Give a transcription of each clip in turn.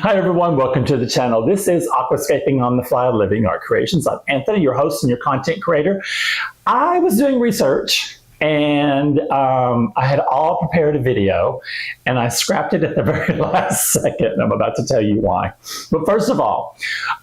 Hi everyone, welcome to the channel. This is Aquascaping on the Fly Living Art Creations. I'm Anthony, your host and your content creator. I was doing research and I had all prepared a video and I scrapped it at the very last second, and I'm about to tell you why. But first of all,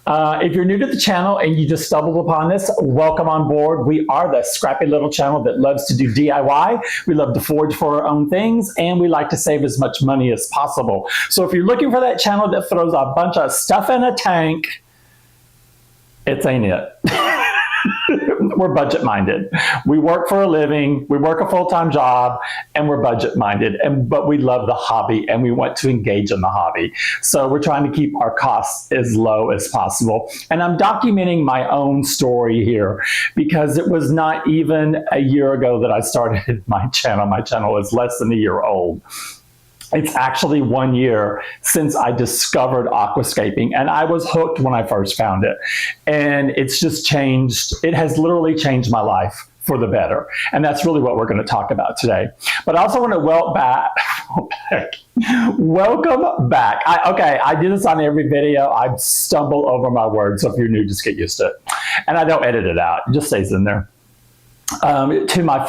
if you're new to the channel and you just stumbled upon this, welcome on board. We are the scrappy little channel that loves to do DIY. We love to forge for our own things, and we like to save as much money as possible. So if you're looking for that channel that throws a bunch of stuff in a tank, it ain't it. We're budget-minded. We work for a living, we work a full-time job, and we're budget-minded, but we love the hobby and we want to engage in the hobby. So we're trying to keep our costs as low as possible. And I'm documenting my own story here because it was not even a year ago that I started my channel. My channel is less than a year old. It's actually 1 year since I discovered aquascaping, and I was hooked when I first found it. And it's just changed. It has literally changed my life for the better. And that's really what we're going to talk about today. But I also want to welcome back. I do this on every video. I stumble over my words, so if you're new, just get used to it. And I don't edit it out. It just stays in there. To my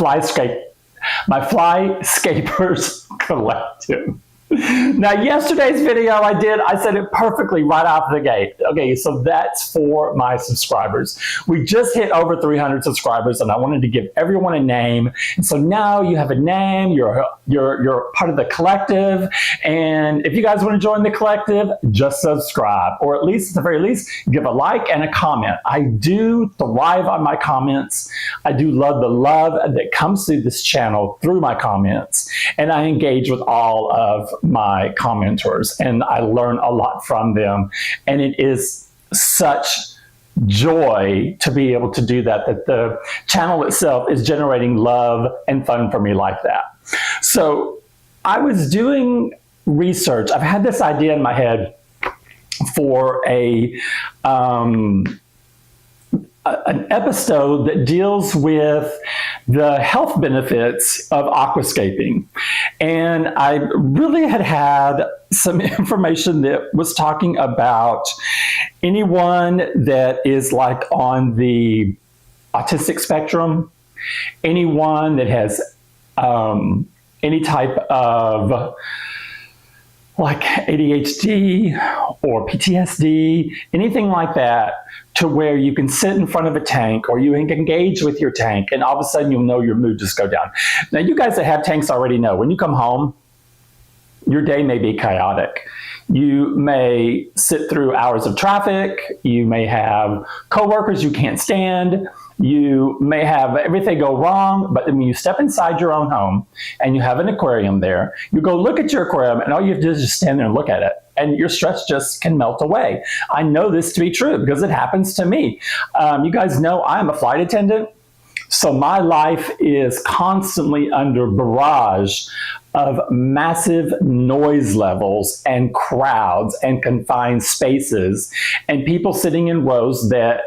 Flyscapers Collective. Now, yesterday's video I said it perfectly right off the gate. Okay, so that's for my subscribers. We just hit over 300 subscribers, and I wanted to give everyone a name. And so now you have a name, you're part of the collective, and if you guys want to join the collective, just subscribe, or at the very least, give a like and a comment. I do thrive on my comments. I do love the love that comes through this channel through my comments, and I engage with all of my commenters, and I learn a lot from them, and it is such joy to be able to do that the channel itself is generating love and fun for me like that. So I was doing research. I've had this idea in my head for an episode that deals with the health benefits of aquascaping. And I really had some information that was talking about anyone that is like on the autistic spectrum, anyone that has any type of like ADHD or PTSD, anything like that, to where you can sit in front of a tank or you can engage with your tank and all of a sudden you'll know your mood just go down. Now, you guys that have tanks already know when you come home, your day may be chaotic. You may sit through hours of traffic. You may have coworkers you can't stand. You may have everything go wrong, but when you step inside your own home and you have an aquarium there, you go look at your aquarium and all you have to do is just stand there and look at it, and your stress just can melt away. I know this to be true because it happens to me. You guys know I'm a flight attendant, so my life is constantly under barrage of massive noise levels and crowds and confined spaces and people sitting in rows that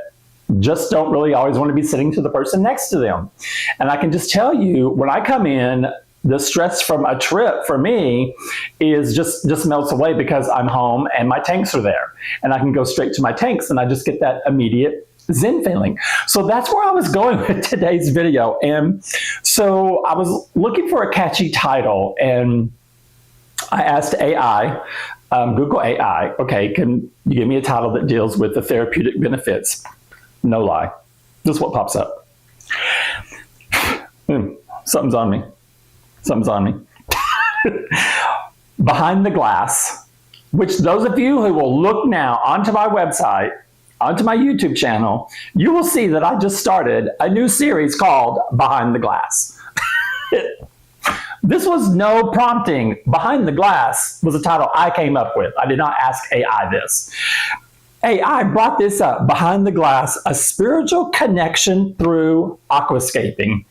just don't really always want to be sitting to the person next to them. And I can just tell you, when I come in, the stress from a trip for me is just melts away because I'm home and my tanks are there. And I can go straight to my tanks and I just get that immediate Zen feeling. So that's where I was going with today's video. And so I was looking for a catchy title, and I asked AI, Google AI, okay, can you give me a title that deals with the therapeutic benefits? No lie. This is what pops up. Something's on me. Something's on me. Behind the Glass, which those of you who will look now onto my website, onto my YouTube channel, you will see that I just started a new series called Behind the Glass. This was no prompting. Behind the Glass was a title I came up with. I did not ask AI this. AI brought this up. Behind the Glass, a spiritual connection through aquascaping.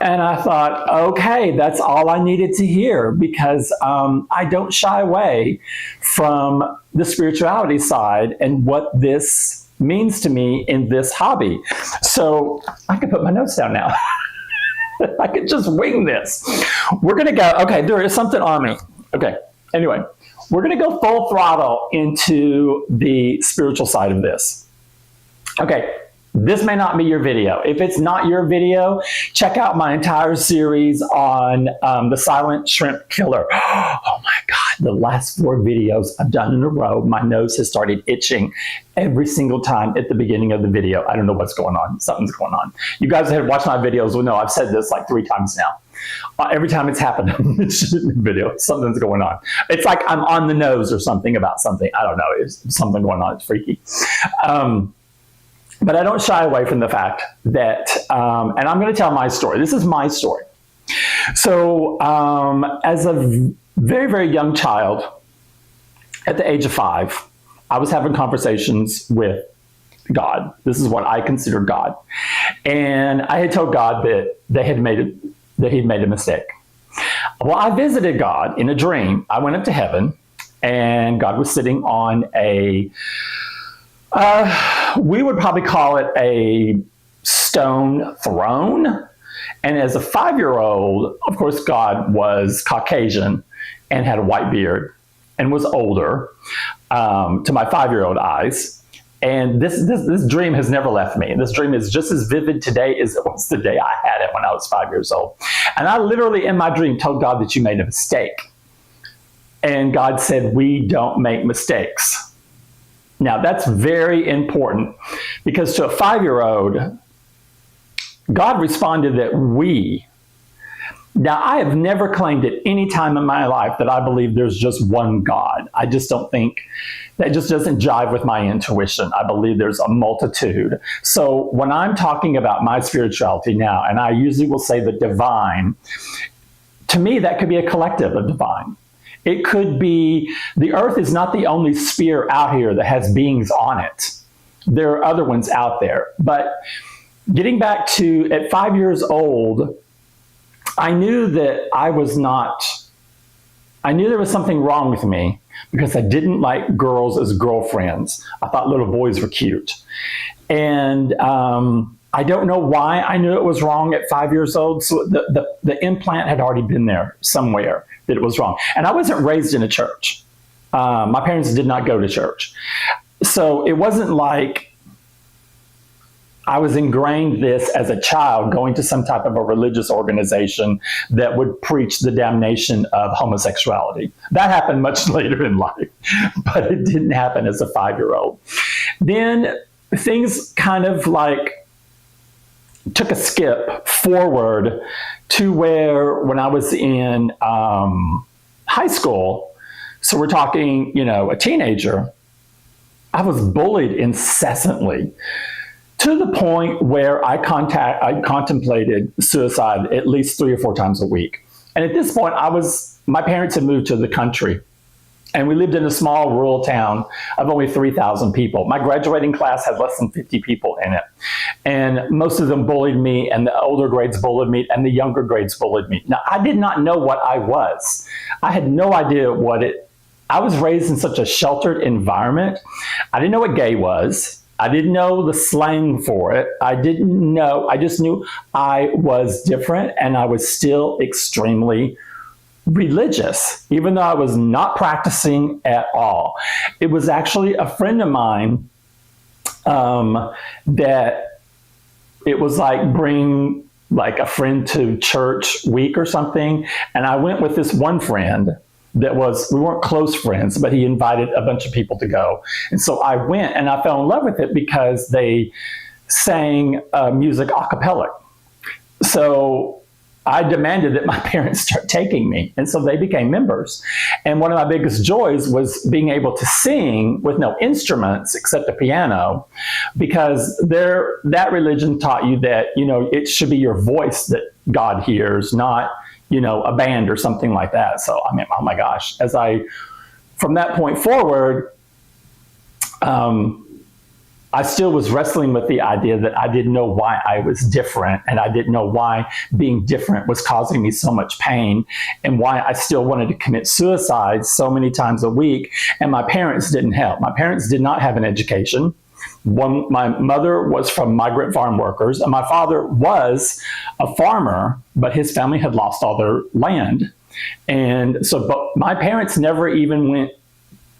And I thought, okay, that's all I needed to hear, because I don't shy away from the spirituality side and what this means to me in this hobby. So I can put my notes down now. I could just wing this. We're going to go, okay, there is something on me. Okay, anyway, we're going to go full throttle into the spiritual side of this. Okay, this may not be your video. If it's not your video, check out my entire series on the silent shrimp killer. Oh my God, the last 4 videos I've done in a row, my nose has started itching every single time at the beginning of the video. I don't know what's going on. Something's going on. You guys that have watched my videos will know I've said this like 3 times now. Every time it's happened in the video, something's going on. It's like I'm on the nose or something about something. I don't know. It's something going on. It's freaky. But I don't shy away from the fact that, and I'm going to tell my story. This is my story. So as a very, very young child, at the age of 5, I was having conversations with God. This is what I consider God. And I had told God that he'd made a mistake. Well, I visited God in a dream. I went up to heaven, and God was sitting on a we would probably call it a stone throne. And as a 5-year-old, of course, God was Caucasian and had a white beard and was older to my 5-year-old eyes. And this dream has never left me. This dream is just as vivid today as it was the day I had it when I was 5 years old. And I literally, in my dream, told God that you made a mistake. And God said, we don't make mistakes. Now, that's very important, because to a 5-year-old, God responded that we. Now, I have never claimed at any time in my life that I believe there's just one God. I just don't think, that just doesn't jive with my intuition. I believe there's a multitude. So when I'm talking about my spirituality now, and I usually will say the divine, to me, that could be a collective of divine. It could be, the earth is not the only sphere out here that has beings on it. There are other ones out there. But getting back to, at 5 years old, I knew that I knew there was something wrong with me, because I didn't like girls as girlfriends. I thought little boys were cute. And I don't know why I knew it was wrong at 5 years old. So the implant had already been there somewhere that it was wrong. And I wasn't raised in a church. My parents did not go to church. So it wasn't like I was ingrained this as a child, going to some type of a religious organization that would preach the damnation of homosexuality. That happened much later in life, but it didn't happen as a 5-year-old. Then things kind of like took a skip forward to where when I was in high school, so we're talking, a teenager, I was bullied incessantly, to the point where I contemplated suicide at least 3 or 4 times a week. And at this point, my parents had moved to the country, and we lived in a small rural town of only 3,000 people. My graduating class had less than 50 people in it. And most of them bullied me, and the older grades bullied me, and the younger grades bullied me. Now, I did not know what I was. I had no idea I was raised in such a sheltered environment. I didn't know what gay was. I didn't know the slang for it. I just knew I was different, and I was still extremely religious, even though I was not practicing at all. It was actually a friend of mine that it was like bring like a friend to church week or something. And I went with this one friend we weren't close friends, but he invited a bunch of people to go. And so I went, and I fell in love with it because they sang music a cappella. So I demanded that my parents start taking me. And so they became members. And one of my biggest joys was being able to sing with no instruments except a piano, because that religion taught you that, it should be your voice that God hears, not, a band or something like that. So, oh my gosh, from that point forward, I still was wrestling with the idea that I didn't know why I was different, and I didn't know why being different was causing me so much pain, and why I still wanted to commit suicide so many times a week, and my parents didn't help. My parents did not have an education. My mother was from migrant farm workers, and my father was a farmer, but his family had lost all their land. And so, but my parents never even went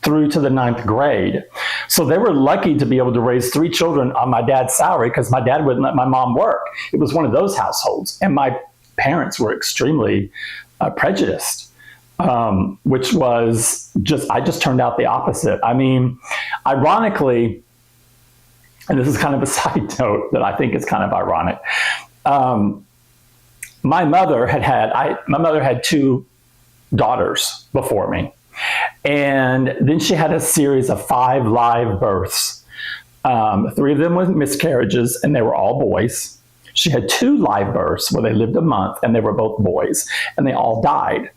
through to the 9th grade. So they were lucky to be able to raise 3 children on my dad's salary because my dad wouldn't let my mom work. It was one of those households. And my parents were extremely prejudiced, which was I just turned out the opposite. I mean, ironically, and this is kind of a side note that I think is kind of ironic. My mother had 2 daughters before me. And then she had a series of 5 live births. 3 of them were miscarriages, and they were all boys. She had 2 live births where they lived a month, and they were both boys, and they all died.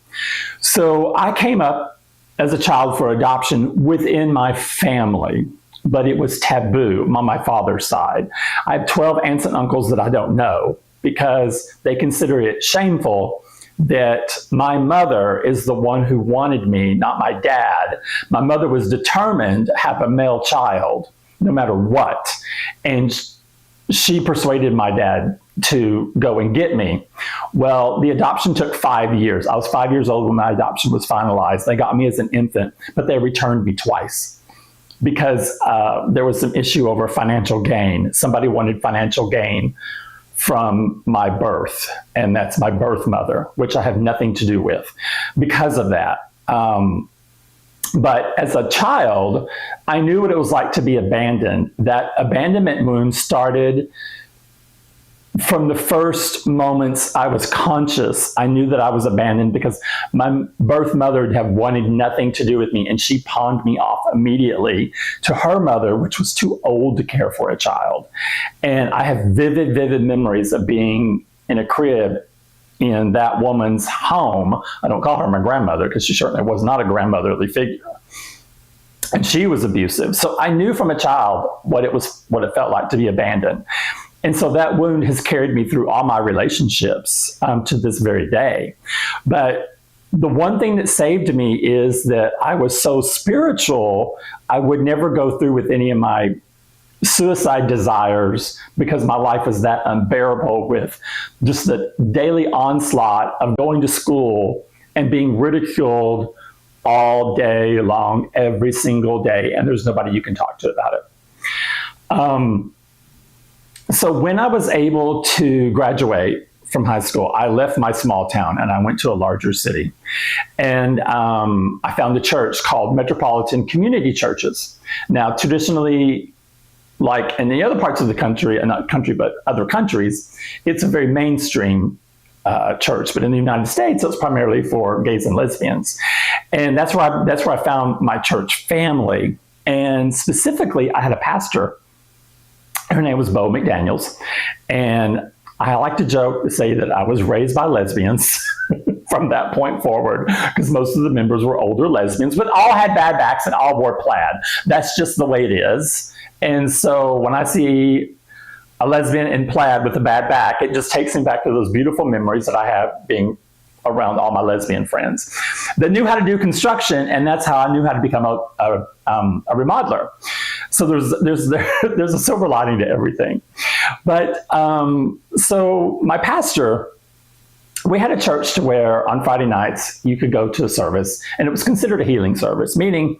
So I came up as a child for adoption within my family, but it was taboo on my father's side. I have 12 aunts and uncles that I don't know because they consider it shameful that my mother is the one who wanted me, not my dad. My mother was determined to have a male child, no matter what. And she persuaded my dad to go and get me. Well, the adoption took 5 years. I was 5 years old when my adoption was finalized. They got me as an infant, but they returned me twice because there was some issue over financial gain. Somebody wanted financial gain from my birth, and that's my birth mother, which I have nothing to do with because of that. But as a child, I knew what it was like to be abandoned. That abandonment wound started from the first moments I was conscious. I knew that I was abandoned because my birth mother had wanted nothing to do with me, and she pawned me off immediately to her mother, which was too old to care for a child. And I have vivid, vivid memories of being in a crib in that woman's home. I don't call her my grandmother because she certainly was not a grandmotherly figure. And she was abusive. So I knew from a child what it felt like to be abandoned. And so that wound has carried me through all my relationships to this very day. But the one thing that saved me is that I was so spiritual, I would never go through with any of my suicide desires because my life was that unbearable with just the daily onslaught of going to school and being ridiculed all day long, every single day, and there's nobody you can talk to about it. So when I was able to graduate from high school, I left my small town and I went to a larger city. And I found a church called Metropolitan Community Churches. Now, traditionally, like in the other parts of the country, and not country, but other countries, it's a very mainstream church. But in the United States, it's primarily for gays and lesbians. And that's where I found my church family. And specifically, I had a pastor. Her name was Bo McDaniels. And I like to say that I was raised by lesbians from that point forward, because most of the members were older lesbians, but all had bad backs and all wore plaid. That's just the way it is. And so when I see a lesbian in plaid with a bad back, it just takes me back to those beautiful memories that I have being around all my lesbian friends that knew how to do construction, and that's how I knew how to become a remodeler. So there's a silver lining to everything. But so my pastor, we had a church to where on Friday nights you could go to a service, and it was considered a healing service, meaning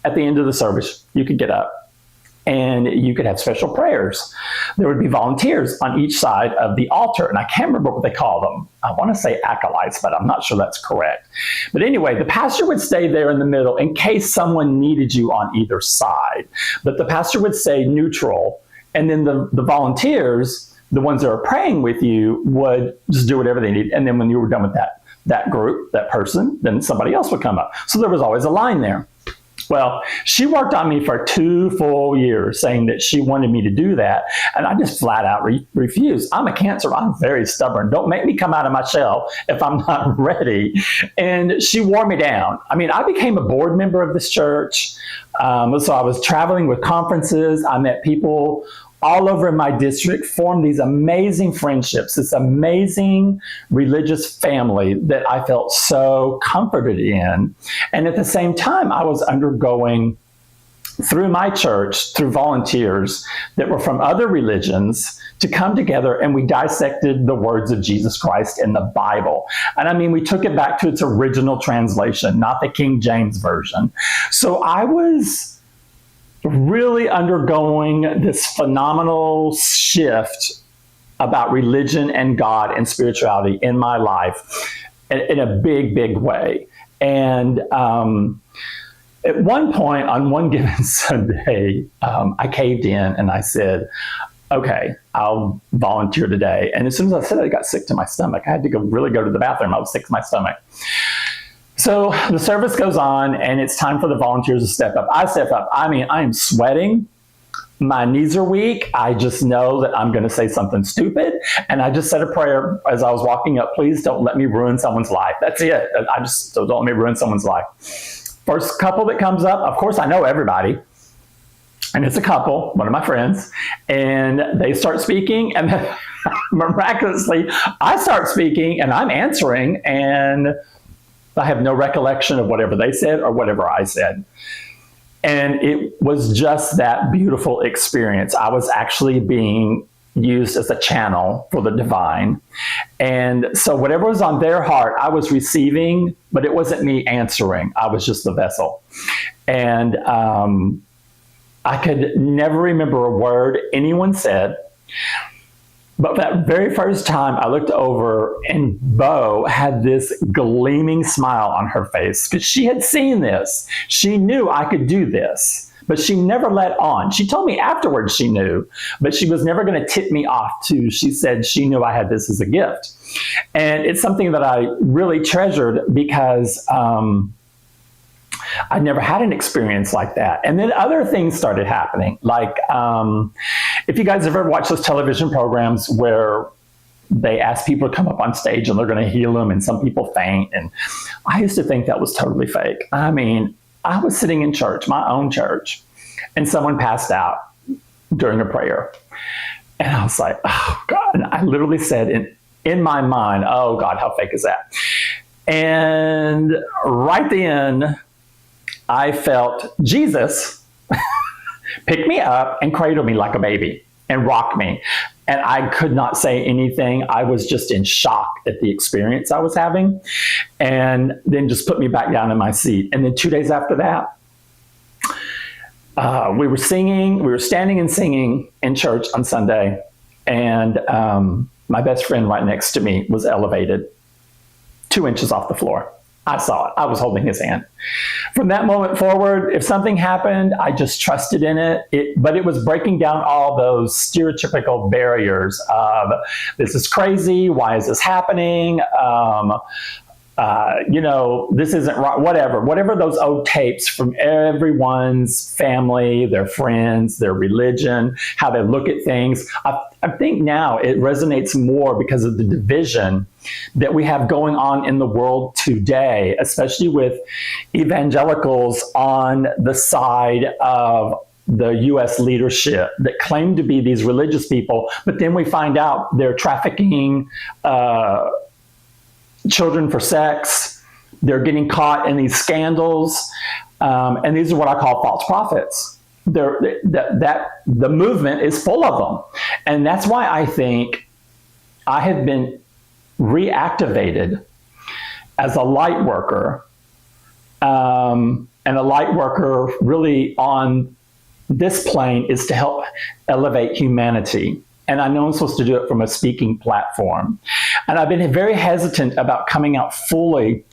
at the end of the service you could get up and you could have special prayers. There would be volunteers on each side of the altar, and I can't remember what they call them. I want to say acolytes, but I'm not sure that's correct. But anyway, the pastor would stay there in the middle in case someone needed you on either side. But the pastor would stay neutral, and then the volunteers, the ones that are praying with you, would just do whatever they need. And then when you were done with that group, that person, then somebody else would come up. So there was always a line there. Well, she worked on me for 2 full years saying that she wanted me to do that. And I just flat out refused. I'm a Cancer. I'm very stubborn. Don't make me come out of my shell if I'm not ready. And she wore me down. I mean, I became a board member of this church. So I was traveling with conferences. I met people all over in my district, formed these amazing friendships, this amazing religious family that I felt so comforted in. And at the same time, I was undergoing through my church, through volunteers that were from other religions, to come together, and we dissected the words of Jesus Christ in the Bible. And I mean, we took it back to its original translation, not the King James Version. So I was really undergoing this phenomenal shift about religion and God and spirituality in my life in a big, big way. And at one point, on one given Sunday, I caved in and I said, okay, I'll volunteer today. And as soon as I said it, I got sick to my stomach. I had to really go to the bathroom. I was sick to my stomach. So the service goes on, and it's time for the volunteers to step up. I step up. I mean, I am sweating. My knees are weak. I just know that I'm going to say something stupid. And I just said a prayer as I was walking up. Please don't let me ruin someone's life. That's it. Don't let me ruin someone's life. First couple that comes up, of course, I know everybody. And it's a couple, one of my friends. And they start speaking. And then miraculously, I start speaking and I'm answering. And I have no recollection of whatever they said or whatever I said. And it was just that beautiful experience. I was actually being used as a channel for the divine. And so whatever was on their heart, I was receiving, but it wasn't me answering. I was just the vessel. And I could never remember a word anyone said. But that very first time I looked over, and Bo had this gleaming smile on her face because she had seen this. She knew I could do this, but she never let on. She told me afterwards she knew, but she was never going to tip me off to. She said she knew I had this as a gift. And it's something that I really treasured because I never had an experience like that. And then other things started happening. Like, if you guys ever watch those television programs where they ask people to come up on stage and they're going to heal them and some people faint. And I used to think that was totally fake. I mean, I was sitting in church, my own church, and someone passed out during a prayer. And I was like, oh God. And I literally said in my mind, oh God, how fake is that? And right then, I felt Jesus pick me up and cradle me like a baby and rock me. And I could not say anything. I was just in shock at the experience I was having, and then just put me back down in my seat. And then 2 days after that, we were standing and singing in church on Sunday. And my best friend right next to me was elevated 2 inches off the floor. I saw it. I was holding his hand. From that moment forward, if something happened, I just trusted in it. But it was breaking down all those stereotypical barriers of, this is crazy, why is this happening? This isn't right, whatever those old tapes from everyone's family, their friends, their religion, how they look at things. I think now it resonates more because of the division that we have going on in the world today, especially with evangelicals on the side of the U.S. leadership that claim to be these religious people, but then we find out they're trafficking children for sex. They're getting caught in these scandals, and these are what I call false prophets. The movement is full of them, and that's why I think I have been reactivated as a light worker, and a light worker really on this plane is to help elevate humanity. And I know I'm supposed to do it from a speaking platform. And I've been very hesitant about coming out fully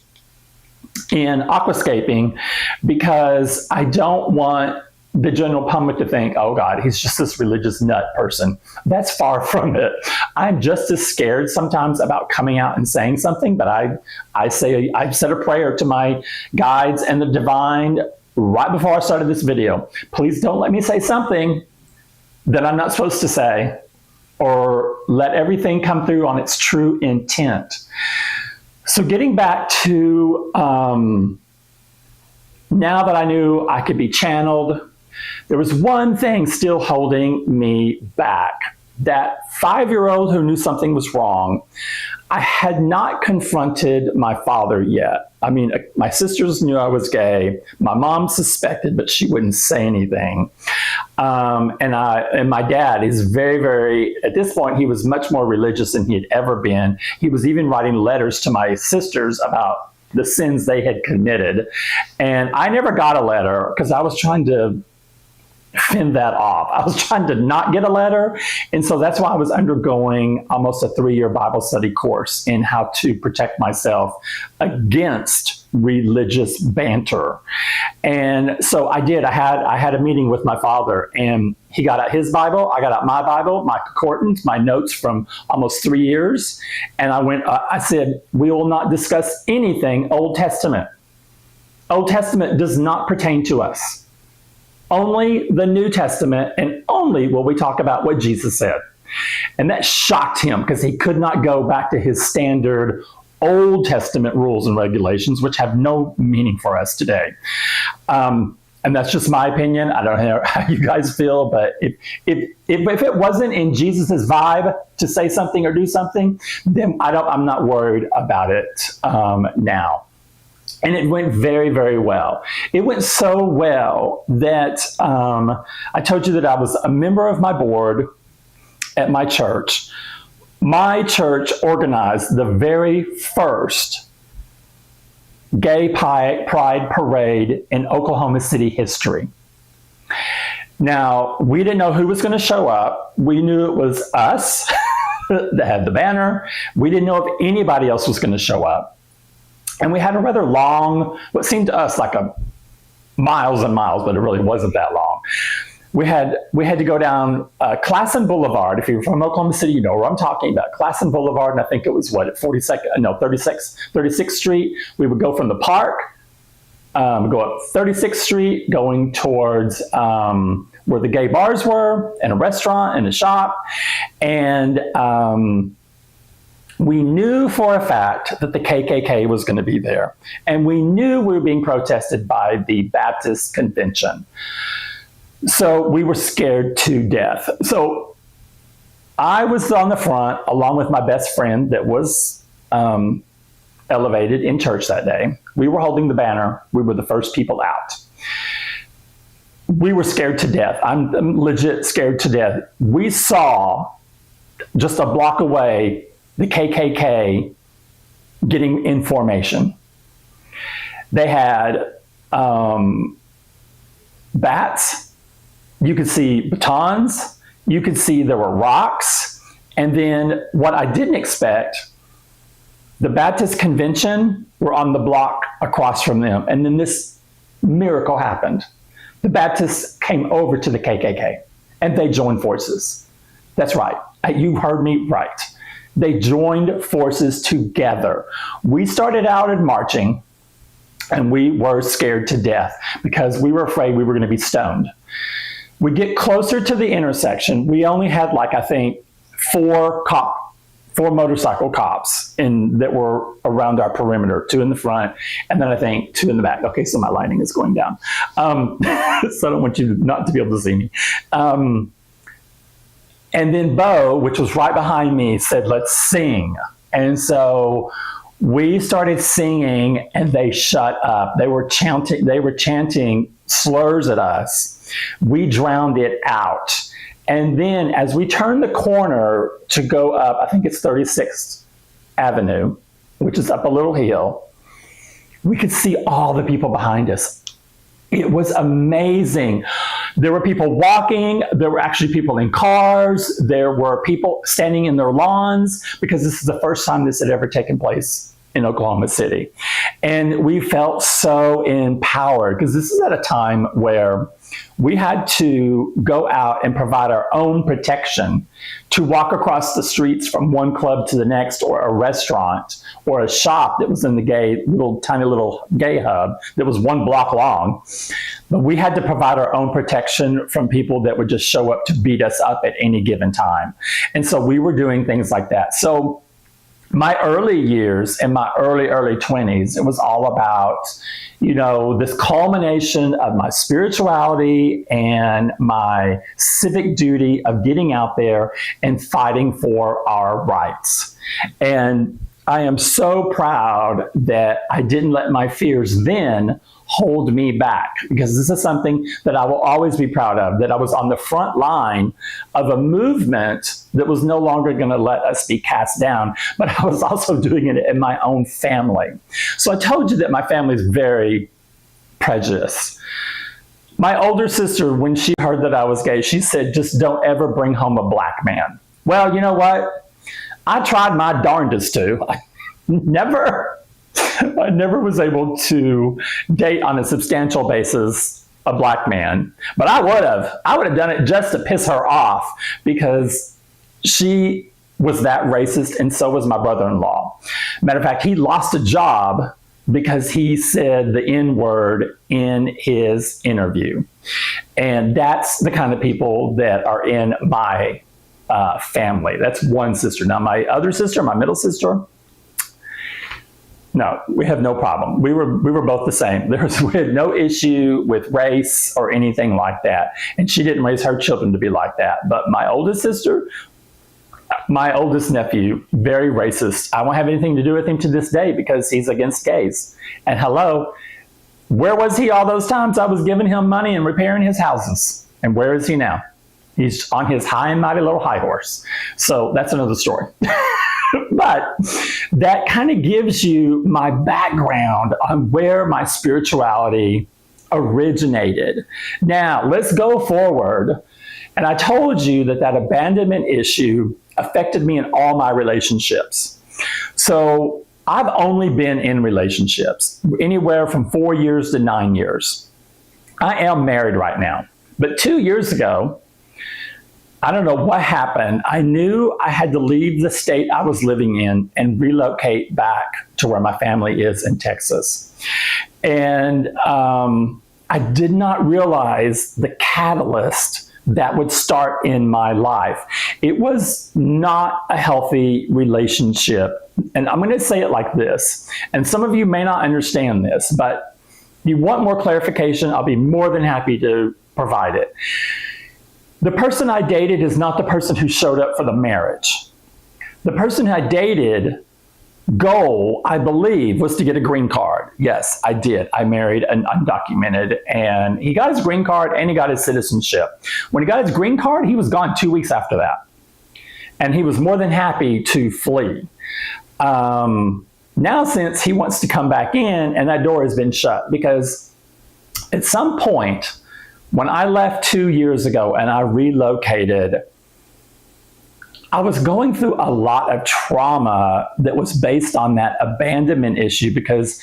in aquascaping because I don't want the general public to think, oh God, he's just this religious nut person. That's far from it. I'm just as scared sometimes about coming out and saying something, but I've said a prayer to my guides and the divine right before I started this video. Please don't let me say something that I'm not supposed to say, or let everything come through on its true intent. So getting back to now that I knew I could be channeled, there was one thing still holding me back. that 5-year-old who knew something was wrong, I had not confronted my father yet. I mean, my sisters knew I was gay. My mom suspected, but she wouldn't say anything. And my dad is very, very, at this point, he was much more religious than he had ever been. He was even writing letters to my sisters about the sins they had committed. And I never got a letter because I was trying to fend that off. I was trying to not get a letter. And so that's why I was undergoing almost a 3-year Bible study course in how to protect myself against religious banter. And so I did. I had a meeting with my father, and he got out his Bible. I got out my Bible, my concordance, my notes from almost 3 years. And I said, we will not discuss anything Old Testament. Old Testament does not pertain to us. Only the New Testament, and only will we talk about what Jesus said. And that shocked him because he could not go back to his standard Old Testament rules and regulations, which have no meaning for us today. And that's just my opinion. I don't know how you guys feel, but if it wasn't in Jesus's vibe to say something or do something, then I'm not worried about it now. And it went very, very well. It went so well that I told you that I was a member of my board at my church. My church organized the very first gay pride parade in Oklahoma City history. Now, we didn't know who was going to show up. We knew it was us that had the banner. We didn't know if anybody else was going to show up. And we had a rather long, what seemed to us like miles and miles, but it really wasn't that long. We had to go down Classen Boulevard. If you're from Oklahoma City, you know where I'm talking about. Classen Boulevard, and I think it was at 36th Street. We would go from the park, go up 36th Street, going towards where the gay bars were, and a restaurant and a shop. And we knew for a fact that the KKK was going to be there. And we knew we were being protested by the Baptist Convention. So we were scared to death. So I was on the front along with my best friend that was elevated in church that day. We were holding the banner. We were the first people out. We were scared to death. I'm legit scared to death. We saw just a block away the KKK getting in formation. They had bats. You could see batons. You could see there were rocks. And then what I didn't expect, the Baptist Convention were on the block across from them. And then this miracle happened. The Baptists came over to the KKK and they joined forces. That's right. You heard me right. They joined forces together. We started out in marching, and we were scared to death because we were afraid we were going to be stoned. We get closer to the intersection. We only had, I think, four motorcycle cops that were around our perimeter, 2 in the front, and then I think 2 in the back. Okay, so my lighting is going down. So I don't want you not to be able to see me. And then Bo, which was right behind me, said, let's sing. And so we started singing and they shut up. They were chanting slurs at us. We drowned it out. And then as we turned the corner to go up, I think it's 36th Avenue, which is up a little hill, we could see all the people behind us. It was amazing. There were people walking. There were actually people in cars. There were people standing in their lawns because this is the first time this had ever taken place in Oklahoma City. And we felt so empowered because this is at a time where we had to go out and provide our own protection to walk across the streets from one club to the next, or a restaurant or a shop that was in the tiny little gay hub that was 1 block long. But we had to provide our own protection from people that would just show up to beat us up at any given time. And so we were doing things like that. So my early years, in my early 20s, it was all about, this culmination of my spirituality and my civic duty of getting out there and fighting for our rights. And I am so proud that I didn't let my fears then hold me back, because this is something that I will always be proud of, that I was on the front line of a movement that was no longer going to let us be cast down, but I was also doing it in my own family. So I told you that my family is very prejudiced. My older sister, when she heard that I was gay, she said, just don't ever bring home a black man. Well, you know what? I tried my darndest to. I never was able to date on a substantial basis a black man, but I would have done it just to piss her off, because she was that racist, and so was my brother-in-law. Matter of fact, he lost a job because he said the N-word in his interview. And that's the kind of people that are in my family. That's one sister. Now, my other sister, my middle sister, no, we have no problem. We were both the same. We had no issue with race or anything like that. And she didn't raise her children to be like that. But my oldest sister, my oldest nephew, very racist. I won't have anything to do with him to this day because he's against gays. And hello, where was he all those times I was giving him money and repairing his houses? And where is he now? He's on his high and mighty little high horse. So that's another story. But that kind of gives you my background on where my spirituality originated. Now, let's go forward. And I told you that abandonment issue affected me in all my relationships. So I've only been in relationships anywhere from 4 years to 9 years. I am married right now. But 2 years ago, I don't know what happened. I knew I had to leave the state I was living in and relocate back to where my family is in Texas. And I did not realize the catalyst that would start in my life. It was not a healthy relationship. And I'm going to say it like this. And some of you may not understand this, but if you want more clarification, I'll be more than happy to provide it. The person I dated is not the person who showed up for the marriage. The person I dated, goal, I believe, was to get a green card. Yes, I did. I married an undocumented, and he got his green card and he got his citizenship. When he got his green card, he was gone 2 weeks after that. And he was more than happy to flee. Now, since he wants to come back in, and that door has been shut, because at some point, when I left 2 years ago and I relocated, I was going through a lot of trauma that was based on that abandonment issue, because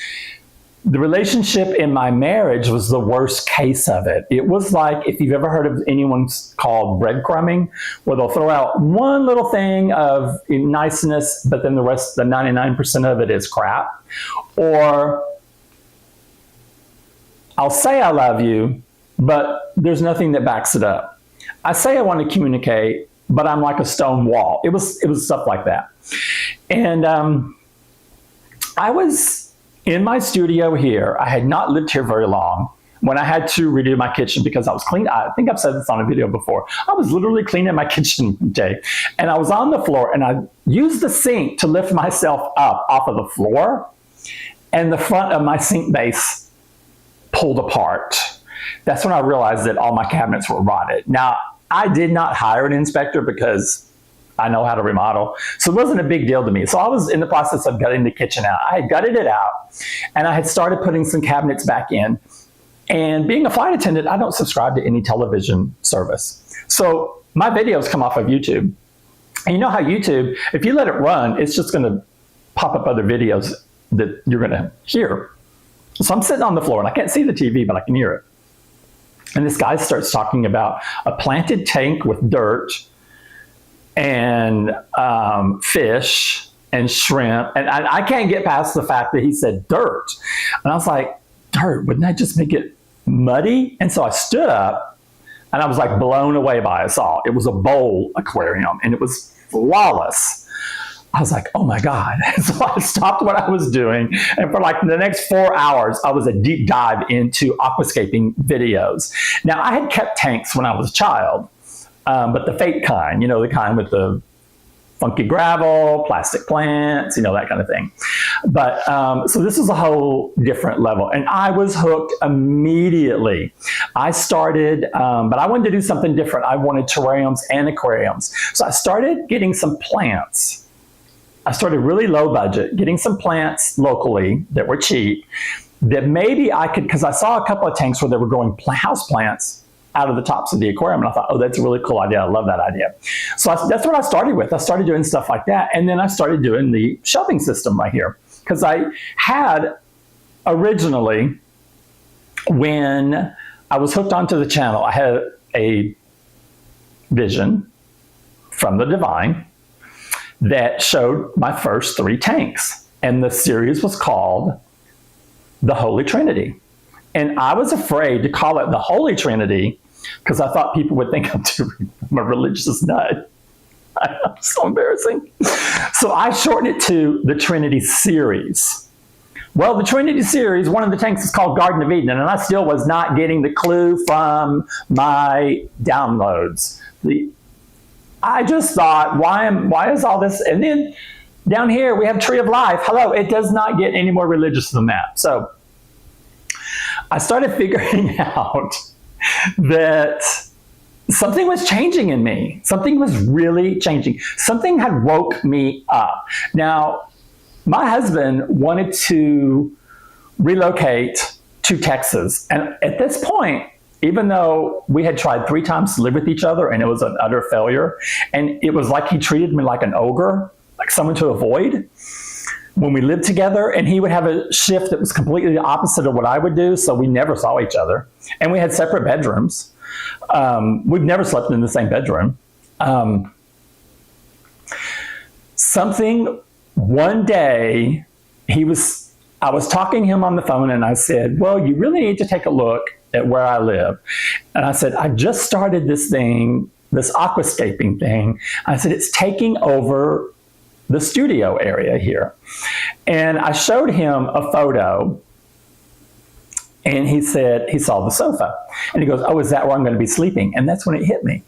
the relationship in my marriage was the worst case of it. It was like, if you've ever heard of anyone called breadcrumbing, where they'll throw out one little thing of niceness, but then the rest, the 99% of it is crap. Or I'll say I love you, but there's nothing that backs it up. I say I want to communicate, but I'm like a stone wall. It was stuff like that. And I was in my studio here. I had not lived here very long when I had to redo my kitchen because I was cleaning. I think I've said this on a video before. I was literally cleaning my kitchen one day, and I was on the floor, and I used the sink to lift myself up off of the floor, and the front of my sink base pulled apart. That's when I realized that all my cabinets were rotted. Now, I did not hire an inspector because I know how to remodel, so it wasn't a big deal to me. So I was in the process of gutting the kitchen out. I had gutted it out, and I had started putting some cabinets back in. And being a flight attendant, I don't subscribe to any television service. So my videos come off of YouTube. And you know how YouTube, if you let it run, it's just going to pop up other videos that you're going to hear. So I'm sitting on the floor, and I can't see the TV, but I can hear it. And this guy starts talking about a planted tank with dirt and fish and shrimp. And I can't get past the fact that he said dirt. And I was like, dirt, wouldn't that just make it muddy? And so I stood up, and I was like blown away by us all. It was a bowl aquarium, and it was flawless. I was like, oh my God. So I stopped what I was doing. And for like the next 4 hours, I was a deep dive into aquascaping videos. Now, I had kept tanks when I was a child, but the fake kind, the kind with the funky gravel, plastic plants, that kind of thing. But so this is a whole different level. And I was hooked immediately. I started, but I wanted to do something different. I wanted terrariums and aquariums. So I started getting some plants. I started really low budget, getting some plants locally that were cheap, that maybe I could, because I saw a couple of tanks where they were growing house plants out of the tops of the aquarium. And I thought, oh, that's a really cool idea. I love that idea. So that's what I started with. I started doing stuff like that. And then I started doing the shelving system right here. Because I had originally, when I was hooked onto the channel, I had a vision from the divine that showed my first 3 tanks. And the series was called The Holy Trinity. And I was afraid to call it the Holy Trinity because I thought people would think I'm a religious nut. It's so embarrassing. So I shortened it to the Trinity series. Well, the Trinity series, one of the tanks is called Garden of Eden, and I still was not getting the clue from my downloads. I just thought, why is all this? And then down here we have Tree of Life. Hello, it does not get any more religious than that. So I started figuring out that something was changing in me. Something was really changing. Something had woke me up. Now, my husband wanted to relocate to Texas. And at this point, even though we had tried 3 times to live with each other and it was an utter failure, and it was like he treated me like an ogre, like someone to avoid when we lived together, and he would have a shift that was completely the opposite of what I would do, so we never saw each other. And we had separate bedrooms. We've never slept in the same bedroom. One day, I was talking to him on the phone, and I said, well, you really need to take a look at where I live. And I said, I just started this thing, this aquascaping thing. I said, it's taking over the studio area here. And I showed him a photo, and he said he saw the sofa. And he goes, oh, is that where I'm going to be sleeping? And that's when it hit me.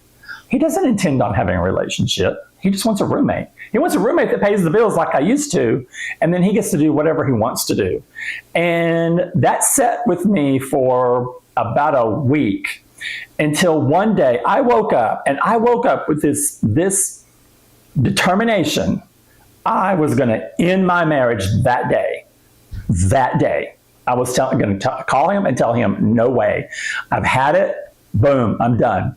He doesn't intend on having a relationship. He just wants a roommate. He wants a roommate that pays the bills like I used to, and then he gets to do whatever he wants to do. And that sat with me for about a week until one day I woke up, and I woke up with this determination. I was going to end my marriage that day. That day. I was going to call him and tell him, no way. I've had it. Boom, I'm done.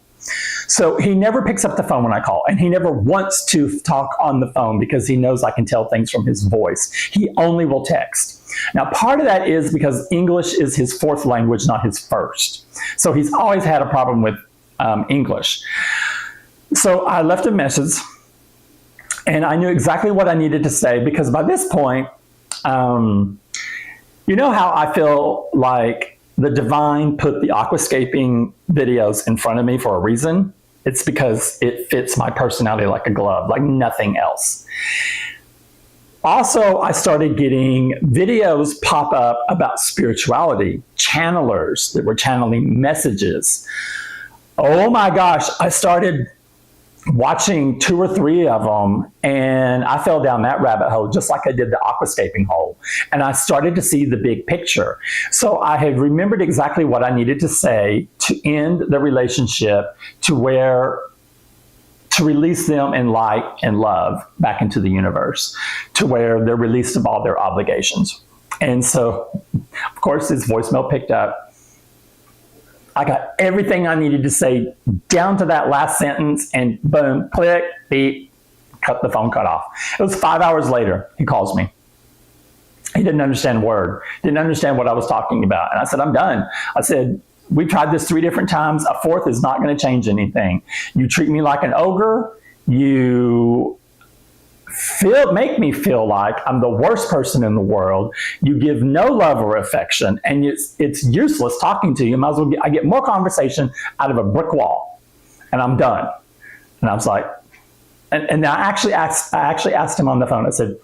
So he never picks up the phone when I call, and he never wants to talk on the phone because he knows I can tell things from his voice. He only will text. Now, part of that is because English is his 4th language, not his 1st. So he's always had a problem with English. So I left a message, and I knew exactly what I needed to say, because by this point, you know how I feel like the divine put the aquascaping videos in front of me for a reason? It's because it fits my personality like a glove, like nothing else. Also, I started getting videos pop up about spirituality, channelers that were channeling messages. Oh my gosh, I started watching 2 or 3 of them, and I fell down that rabbit hole just like I did the aquascaping hole. And I started to see the big picture. So I had remembered exactly what I needed to say to end the relationship, to release them in light and love back into the universe, to where they're released of all their obligations. And so, of course, his voicemail picked up. I got everything I needed to say down to that last sentence, and boom, click, beep, the phone cut off. It was 5 hours later, he calls me. He didn't understand a word, didn't understand what I was talking about. And I said, I'm done. I said, we tried this 3 different times. A 4th is not going to change anything. You treat me like an ogre. You make me feel like I'm the worst person in the world. You give no love or affection, and it's useless talking to you. Might as well I get more conversation out of a brick wall, and I'm done. And I was like, And I actually asked him on the phone. I said,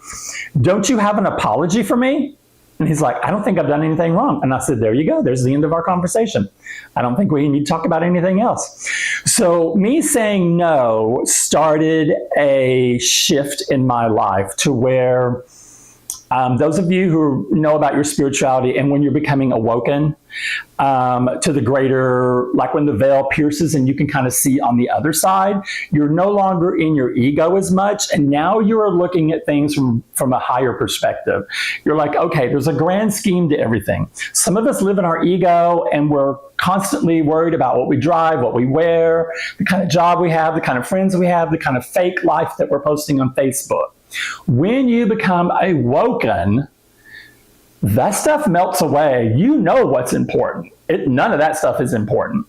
"Don't you have an apology for me?" And he's like, "I don't think I've done anything wrong." And I said, "There you go. There's the end of our conversation. I don't think we need to talk about anything else." So me saying no started a shift in my life to where those of you who know about your spirituality and when you're becoming awoken to the greater, like when the veil pierces and you can kind of see on the other side, you're no longer in your ego as much. And now you're looking at things from a higher perspective. You're like, okay, there's a grand scheme to everything. Some of us live in our ego and we're constantly worried about what we drive, what we wear, the kind of job we have, the kind of friends we have, the kind of fake life that we're posting on Facebook. When you become awoken, that stuff melts away. You know what's important. None of that stuff is important.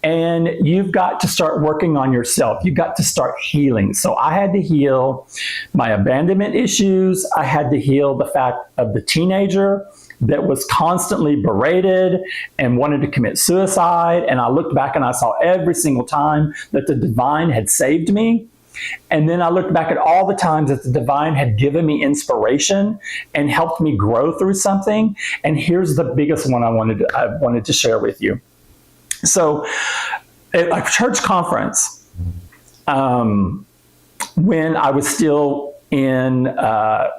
And you've got to start working on yourself. You've got to start healing. So I had to heal my abandonment issues. I had to heal the fact of the teenager that was constantly berated and wanted to commit suicide. And I looked back and I saw every single time that the divine had saved me. And then I looked back at all the times that the divine had given me inspiration and helped me grow through something. And here's the biggest one I wanted to share with you. So at a church conference, when I was still in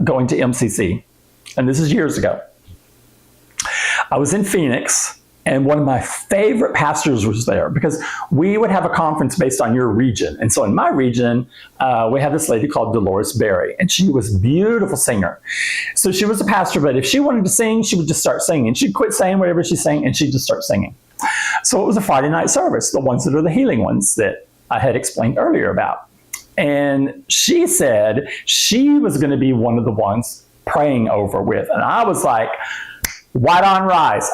going to MCC, and this is years ago, I was in Phoenix. And one of my favorite pastors was there because we would have a conference based on your region. And so in my region, we had this lady called Dolores Berry, and she was a beautiful singer. So she was a pastor, but if she wanted to sing, she would just start singing. She'd quit saying whatever she sang, and she'd just start singing. So it was a Friday night service, the ones that are the healing ones that I had explained earlier about. And she said she was going to be one of the ones praying over with. And I was like, white on rice.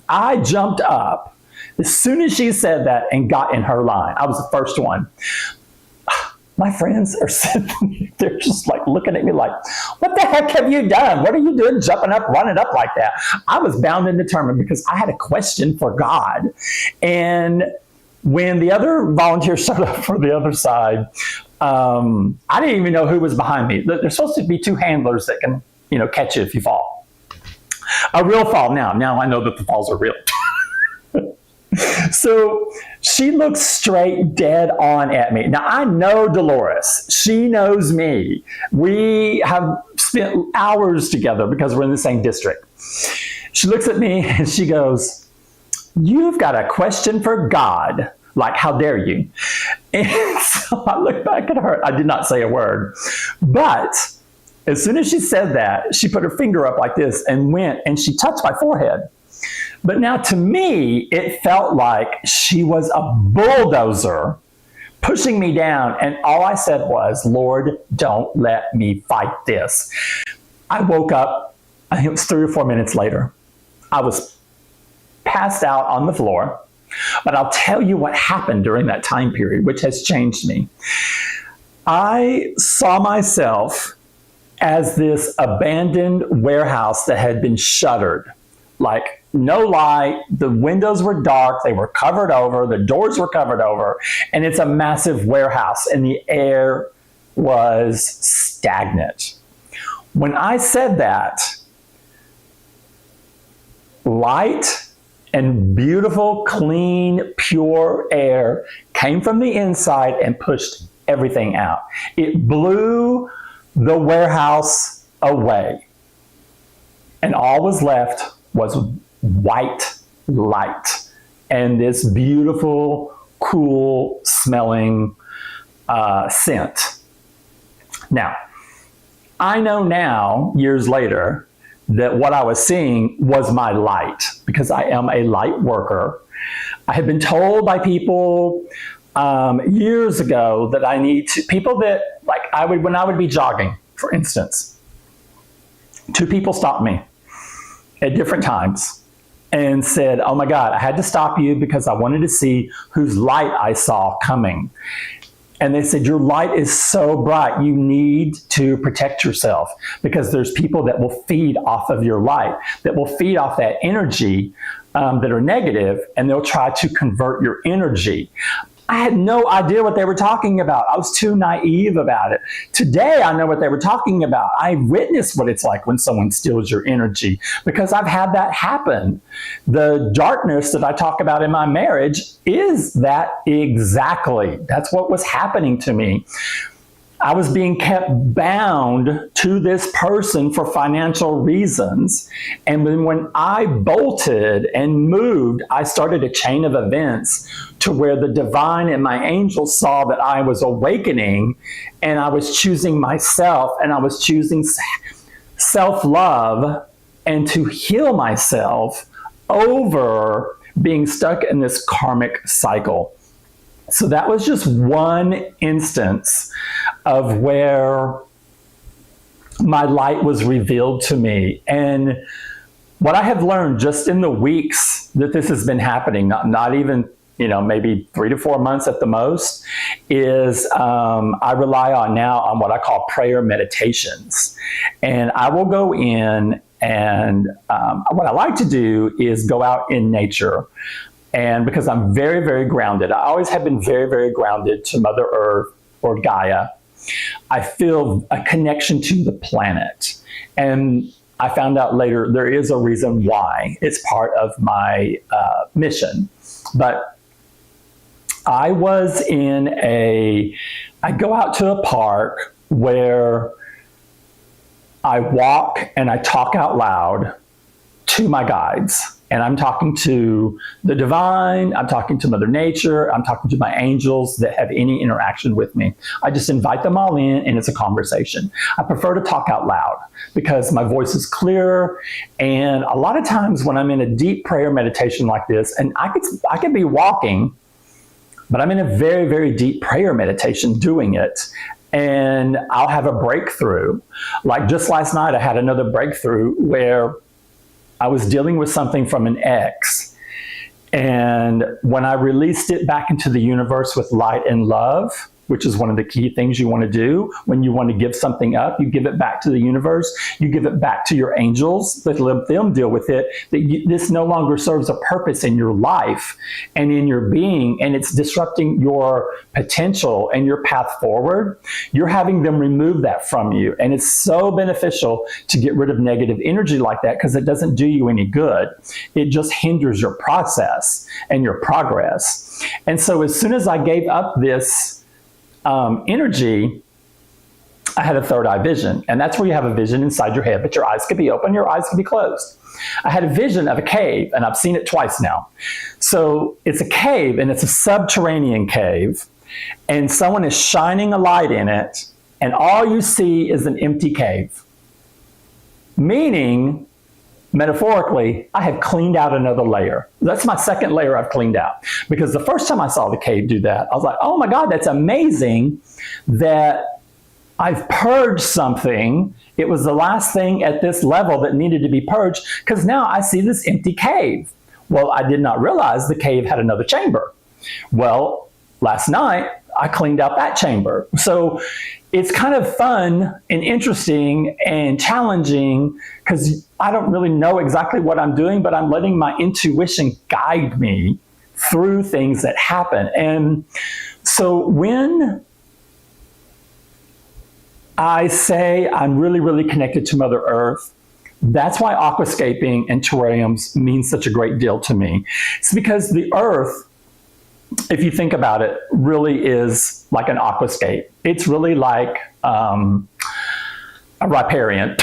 I jumped up as soon as she said that and got in her line. I was the first one. My friends are sitting, they're just like looking at me like, what the heck have you done? What are you doing jumping up, running up like that? I was bound and determined because I had a question for God. And when the other volunteers showed up for the other side, I didn't even know who was behind me. There's supposed to be two handlers that can, catch you if you fall. A real fall now. Now I know that the falls are real. So she looks straight dead on at me. Now I know Dolores. She knows me. We have spent hours together because we're in the same district. She looks at me and she goes, "You've got a question for God. Like, how dare you?" And so I looked back at her. I did not say a word. But as soon as she said that, she put her finger up like this and went and she touched my forehead. But now to me, it felt like she was a bulldozer pushing me down. And all I said was, "Lord, don't let me fight this." I woke up, I think it was 3 or 4 minutes later. I was passed out on the floor. But I'll tell you what happened during that time period, which has changed me. I saw myself as this abandoned warehouse that had been shuttered. Like, no light, the windows were dark, they were covered over, the doors were covered over, and it's a massive warehouse, and the air was stagnant. When I said that, light and beautiful, clean, pure air came from the inside and pushed everything out. It blew the warehouse away. And all was left was white light and this beautiful, cool smelling scent. Now, I know now, years later, that what I was seeing was my light because I am a light worker. I had been told by people years ago that I need to, people that, like when I would be jogging, for instance, 2 people stopped me at different times and said, "Oh my God, I had to stop you because I wanted to see whose light I saw coming." And they said, "Your light is so bright, you need to protect yourself because there's people that will feed off of your light, that will feed off that energy that are negative, and they'll try to convert your energy." I had no idea what they were talking about. I was too naive about it. Today, I know what they were talking about. I witnessed what it's like when someone steals your energy because I've had that happen. The darkness that I talk about in my marriage is that exactly. That's what was happening to me. I was being kept bound to this person for financial reasons. And then when I bolted and moved, I started a chain of events to where the divine and my angels saw that I was awakening and I was choosing myself and I was choosing self-love and to heal myself over being stuck in this karmic cycle. So that was just one instance of where my light was revealed to me. And what I have learned just in the weeks that this has been happening, not even, maybe 3 to 4 months at the most, is I rely on now on what I call prayer meditations. And I will go in and what I like to do is go out in nature. And because I'm very, very grounded, I always have been very, very grounded to Mother Earth or Gaia, I feel a connection to the planet. And I found out later there is a reason why. It's part of my mission. But I go out to a park where I walk and I talk out loud to my guides. And I'm talking to the divine, I'm talking to Mother Nature, I'm talking to my angels that have any interaction with me. I just invite them all in and it's a conversation. I prefer to talk out loud because my voice is clearer. And a lot of times when I'm in a deep prayer meditation like this, and I could be walking, but I'm in a very, very deep prayer meditation doing it. And I'll have a breakthrough. Like just last night, I had another breakthrough where I was dealing with something from an ex. And when I released it back into the universe with light and love, which is one of the key things you want to do when you want to give something up, you give it back to the universe, you give it back to your angels, let them deal with it, this no longer serves a purpose in your life and in your being, and it's disrupting your potential and your path forward. You're having them remove that from you. And it's so beneficial to get rid of negative energy like that because it doesn't do you any good. It just hinders your process and your progress. And so as soon as I gave up this energy, I had a third eye vision. And that's where you have a vision inside your head, but your eyes could be open, your eyes could be closed. I had a vision of a cave, and I've seen it twice now. So it's a cave, and it's a subterranean cave, and someone is shining a light in it, and all you see is an empty cave. Meaning, metaphorically, I have cleaned out another layer. That's my second layer I've cleaned out. Because the first time I saw the cave do that, I was like, oh my God, that's amazing that I've purged something. It was the last thing at this level that needed to be purged because now I see this empty cave. Well, I did not realize the cave had another chamber. Well, last night, I cleaned out that chamber. So it's kind of fun and interesting and challenging because I don't really know exactly what I'm doing, but I'm letting my intuition guide me through things that happen. And so when I say I'm really, really connected to Mother Earth, that's why aquascaping and terrariums mean such a great deal to me. It's because the Earth, if you think about it, really is like an aquascape. It's really like a riparian.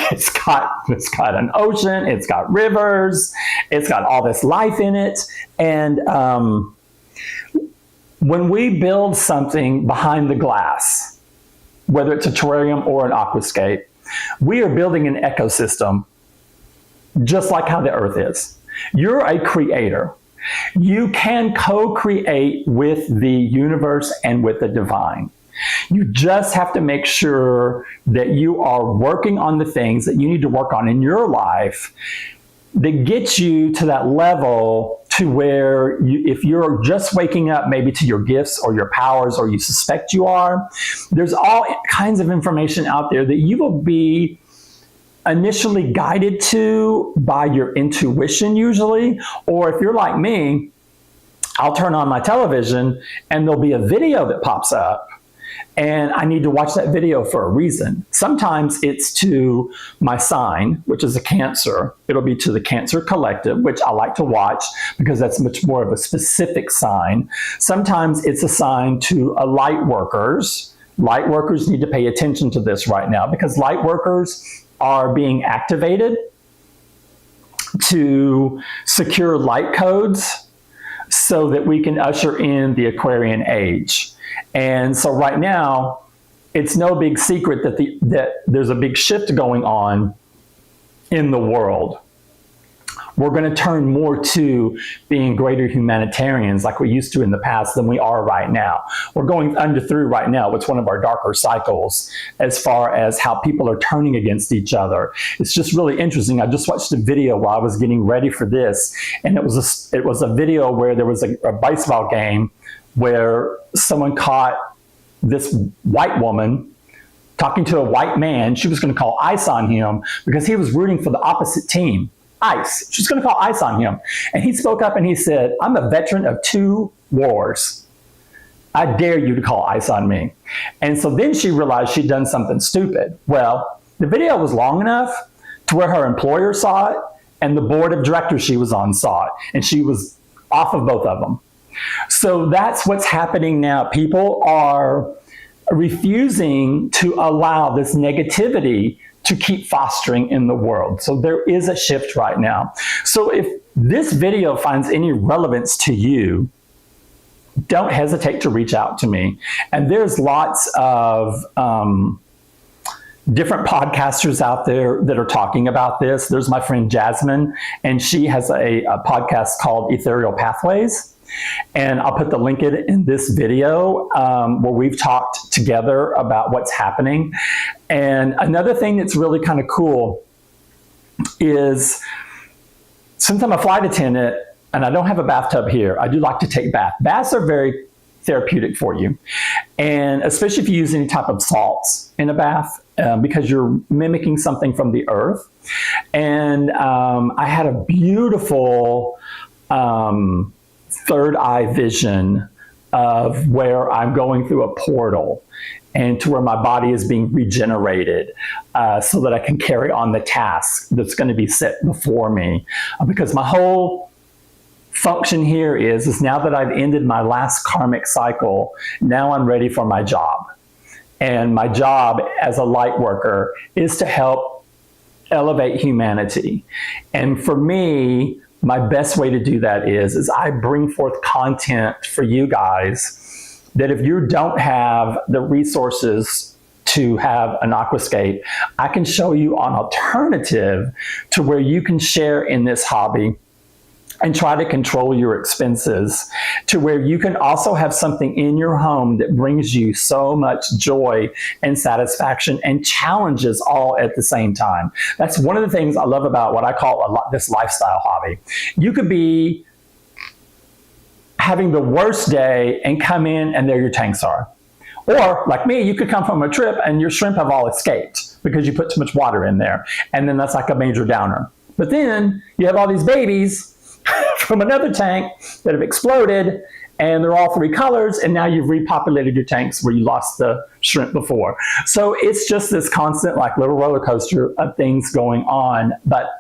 It's got an ocean, it's got rivers, it's got all this life in it. And when we build something behind the glass, whether it's a terrarium or an aquascape, we are building an ecosystem just like how the Earth is. You're a creator. You can co-create with the universe and with the divine. You just have to make sure that you are working on the things that you need to work on in your life that gets you to that level to where if you're just waking up maybe to your gifts or your powers, or you suspect you are, there's all kinds of information out there that you will be initially guided to by your intuition usually, or if you're like me, I'll turn on my television and there'll be a video that pops up. And I need to watch that video for a reason. Sometimes it's to my sign, which is a Cancer. It'll be to the Cancer Collective, which I like to watch because that's much more of a specific sign. Sometimes it's a sign to a Lightworkers. Lightworkers need to pay attention to this right now because Lightworkers are being activated to secure light codes so that we can usher in the Aquarian age. And so right now, it's no big secret that there's a big shift going on in the world. We're going to turn more to being greater humanitarians like we used to in the past than we are right now. We're going through right now what's one of our darker cycles as far as how people are turning against each other. It's just really interesting. I just watched a video while I was getting ready for this, and it was a video where there was a baseball game where someone caught this white woman talking to a white man. She was going to call ICE on him because he was rooting for the opposite team. ICE. She's going to call ICE on him. And he spoke up and he said, I'm a veteran of 2 wars. I dare you to call ICE on me. And so then she realized she'd done something stupid. Well, the video was long enough to where her employer saw it and the board of directors she was on saw it. And she was off of both of them. So that's what's happening now. People are refusing to allow this negativity to keep fostering in the world. So there is a shift right now. So if this video finds any relevance to you, don't hesitate to reach out to me. And there's lots of different podcasters out there that are talking about this. There's my friend Jasmine, and she has a podcast called Ethereal Pathways. And I'll put the link in this video where we've talked together about what's happening. And another thing that's really kind of cool is, since I'm a flight attendant and I don't have a bathtub here, I do like to take baths. Baths are very therapeutic for you. And especially if you use any type of salts in a bath, because you're mimicking something from the earth. And I had a beautiful third eye vision of where I'm going through a portal and to where my body is being regenerated so that I can carry on the task that's going to be set before me. Because my whole function here is now that I've ended my last karmic cycle, now I'm ready for my job. And my job as a light worker is to help elevate humanity. And for me, my best way to do that is I bring forth content for you guys that if you don't have the resources to have an aquascape, I can show you an alternative to where you can share in this hobby and try to control your expenses to where you can also have something in your home that brings you so much joy and satisfaction and challenges all at the same time. That's one of the things I love about what I call this lifestyle hobby. You could be having the worst day and come in and there your tanks are. Or like me, you could come from a trip and your shrimp have all escaped because you put too much water in there. And then that's like a major downer. But then you have all these babies from another tank that have exploded, and they're all 3 colors, and now you've repopulated your tanks where you lost the shrimp before. So it's just this constant like little roller coaster of things going on. But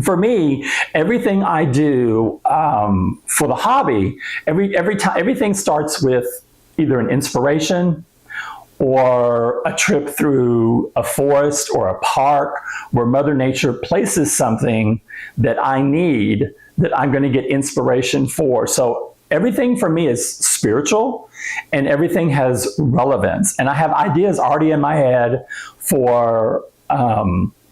for me, everything I do for the hobby, every time, everything starts with either an inspiration or a trip through a forest or a park where Mother Nature places something that I need, that I'm going to get inspiration for. So everything for me is spiritual and everything has relevance. And I have ideas already in my head for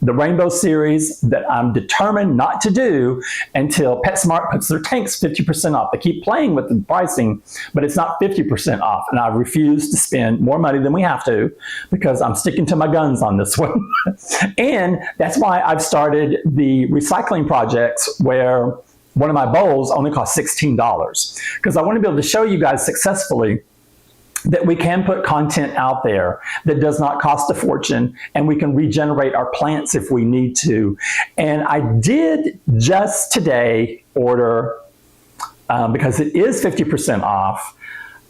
the Rainbow series that I'm determined not to do until PetSmart puts their tanks 50% off. They keep playing with the pricing, but it's not 50% off. And I refuse to spend more money than we have to because I'm sticking to my guns on this one. And that's why I've started the recycling projects where one of my bowls only costs $16 because I want to be able to show you guys successfully that we can put content out there that does not cost a fortune, and we can regenerate our plants if we need to. And I did just today order because it is 50% off,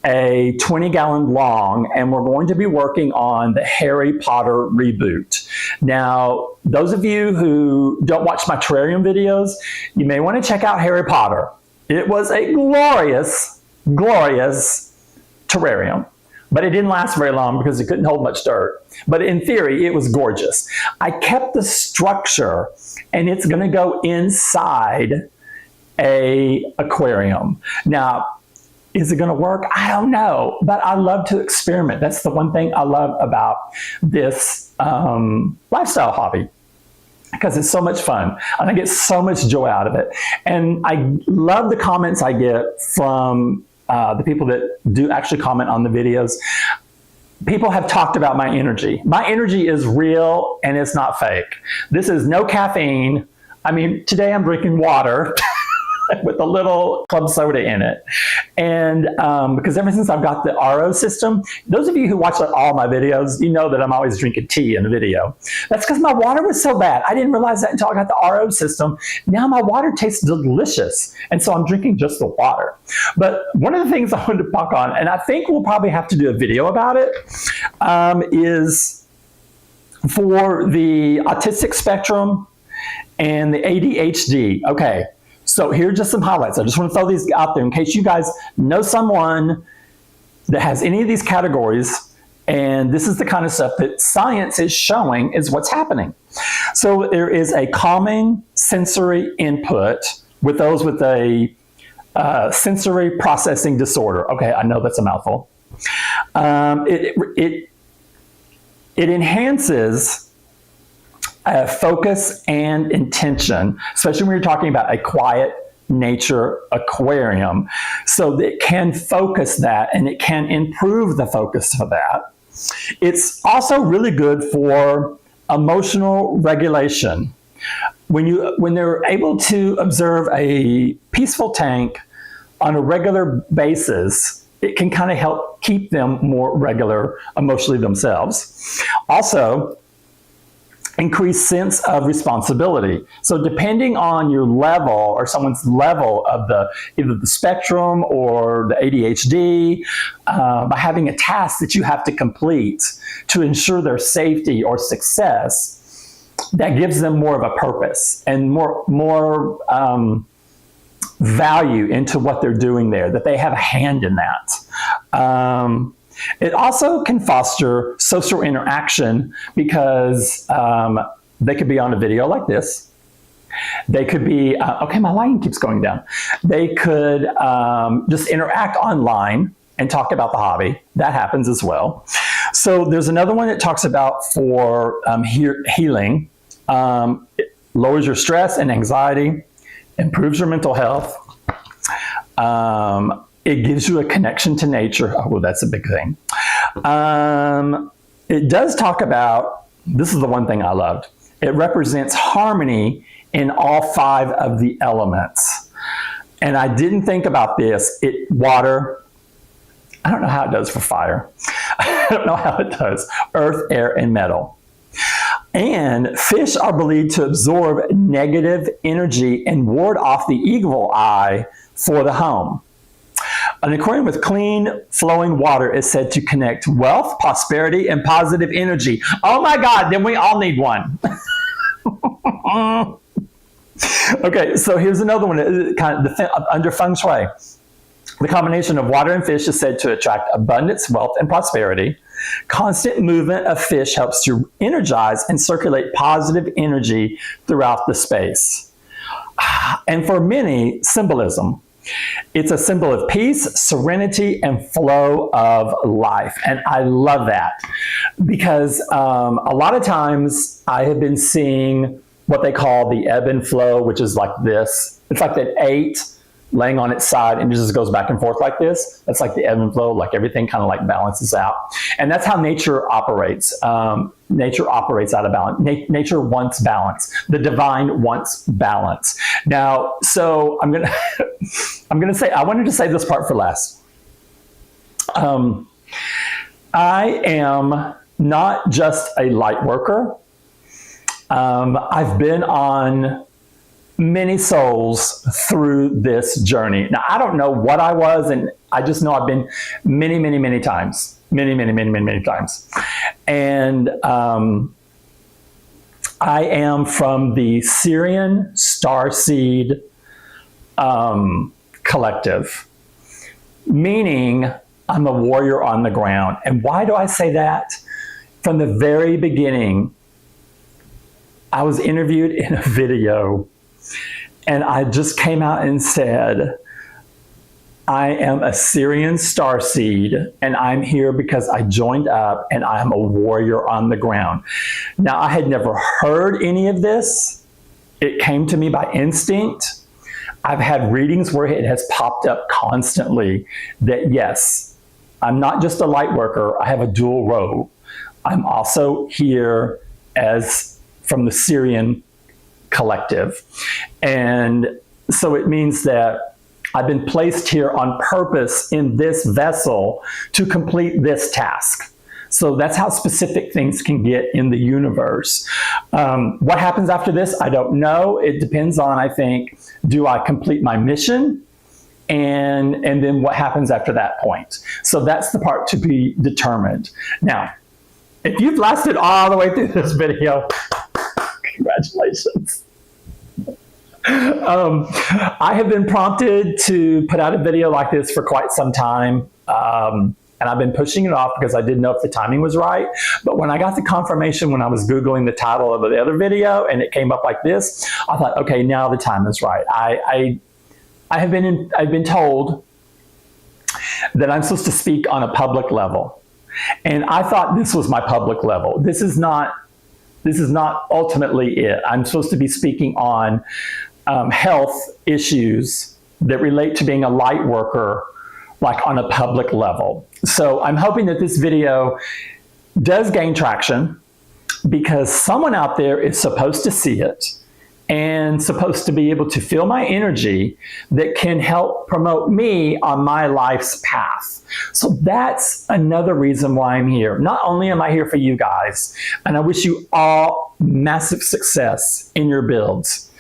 a 20-gallon long, and we're going to be working on the Harry Potter reboot. Now, those of you who don't watch my terrarium videos, you may want to check out Harry Potter. It was a glorious, glorious terrarium, but it didn't last very long because it couldn't hold much dirt. But in theory, it was gorgeous. I kept the structure, and it's going to go inside a aquarium. Now, is it going to work? I don't know, but I love to experiment. That's the one thing I love about this lifestyle hobby, because it's so much fun and I get so much joy out of it. And I love the comments I get from the people that do actually comment on the videos. People have talked about my energy. My energy is real and it's not fake. This is no caffeine. I mean, today I'm drinking water with a little club soda in it. And because ever since I've got the RO system, those of you who watch all my videos, you know that I'm always drinking tea in the video. That's because my water was so bad. I didn't realize that until I got the RO system. Now my water tastes delicious. And so I'm drinking just the water. But one of the things I wanted to talk on, and I think we'll probably have to do a video about it, is for the autistic spectrum and the ADHD. Okay. So here are just some highlights. I just want to throw these out there in case you guys know someone that has any of these categories, and this is the kind of stuff that science is showing is what's happening. So there is a calming sensory input with those with a sensory processing disorder. Okay, I know that's a mouthful. It enhances focus and intention, especially when you're talking about a quiet nature aquarium. So it can focus that and it can improve the focus for that. It's also really good for emotional regulation. When they're able to observe a peaceful tank on a regular basis, it can kind of help keep them more regular emotionally themselves. Also, increased sense of responsibility. So depending on your level or someone's level of either the spectrum or the ADHD, by having a task that you have to complete to ensure their safety or success, that gives them more of a purpose and more value into what they're doing there, that they have a hand in that. It also can foster social interaction because they could be on a video like this. They could be, okay, my line keeps going down. They could just interact online and talk about the hobby. That happens as well. So there's another one that talks about for healing. It lowers your stress and anxiety, improves your mental health. It gives you a connection to nature. Oh, well, that's a big thing. It does talk about, this is the one thing I loved, it represents harmony in all 5 of the elements. And I didn't think about this. Water, I don't know how it does for fire. I don't know how it does. Earth, air, and metal. And fish are believed to absorb negative energy and ward off the evil eye for the home. An aquarium with clean, flowing water is said to connect wealth, prosperity, and positive energy. Oh my God, then we all need one. Okay, so here's another one, kind of under feng shui. The combination of water and fish is said to attract abundance, wealth, and prosperity. Constant movement of fish helps to energize and circulate positive energy throughout the space. And for many, symbolism. It's a symbol of peace, serenity, and flow of life. And I love that because a lot of times I have been seeing what they call the ebb and flow, which is like this. It's like that 8 laying on its side and it just goes back and forth like this. That's like the ebb and flow, like everything kind of like balances out. And that's how nature operates. Nature operates out of balance. Nature wants balance. The divine wants balance. Now, so I'm gonna I wanted to save this part for last. I am not just a light worker. I've been on many souls through this journey. Now, I don't know what I was, and I just know I've been many, many, many times. Many, many, many, many, many times. And I am from the Sirian Starseed collective, meaning I'm a warrior on the ground. And why do I say that? From the very beginning, I was interviewed in a video, and I just came out and said, I am a Sirian Starseed, and I'm here because I joined up, and I'm a warrior on the ground. Now, I had never heard any of this. It came to me by instinct. I've had readings where it has popped up constantly that, yes, I'm not just a light worker. I have a dual role. I'm also here as from the Sirian collective. And so it means that I've been placed here on purpose in this vessel to complete this task. So that's how specific things can get in the universe. What happens after this, I don't know. It depends on, I think, do I complete my mission? And then what happens after that point? So that's the part to be determined. Now, if you've lasted all the way through this video, congratulations. I have been prompted to put out a video like this for quite some time. And I've been pushing it off because I didn't know if the timing was right. But when I got the confirmation when I was Googling the title of the other video and it came up like this, I thought, okay, now the time is right. I've been told that I'm supposed to speak on a public level. And I thought this was my public level. This is not ultimately it. I'm supposed to be speaking on health issues that relate to being a light worker, like on a public level. So I'm hoping that this video does gain traction because someone out there is supposed to see it and supposed to be able to feel my energy that can help promote me on my life's path. So that's another reason why I'm here. Not only am I here for you guys, and I wish you all massive success in your builds.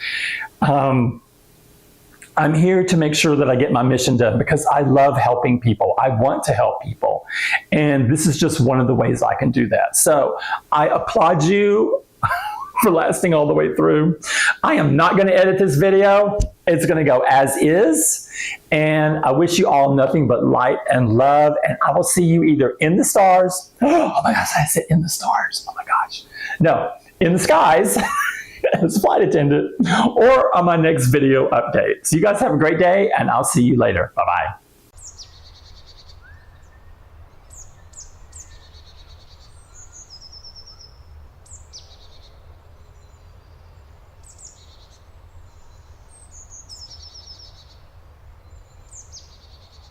I'm here to make sure that I get my mission done because I love helping people. I want to help people. And this is just one of the ways I can do that. So I applaud you for lasting all the way through. I am not going to edit this video. It's going to go as is. And I wish you all nothing but light and love. And I will see you either in the stars. Oh my gosh, I said in the stars. Oh my gosh. No, in the skies as a flight attendant or on my next video update. So you guys have a great day and I'll see you later. Bye-bye.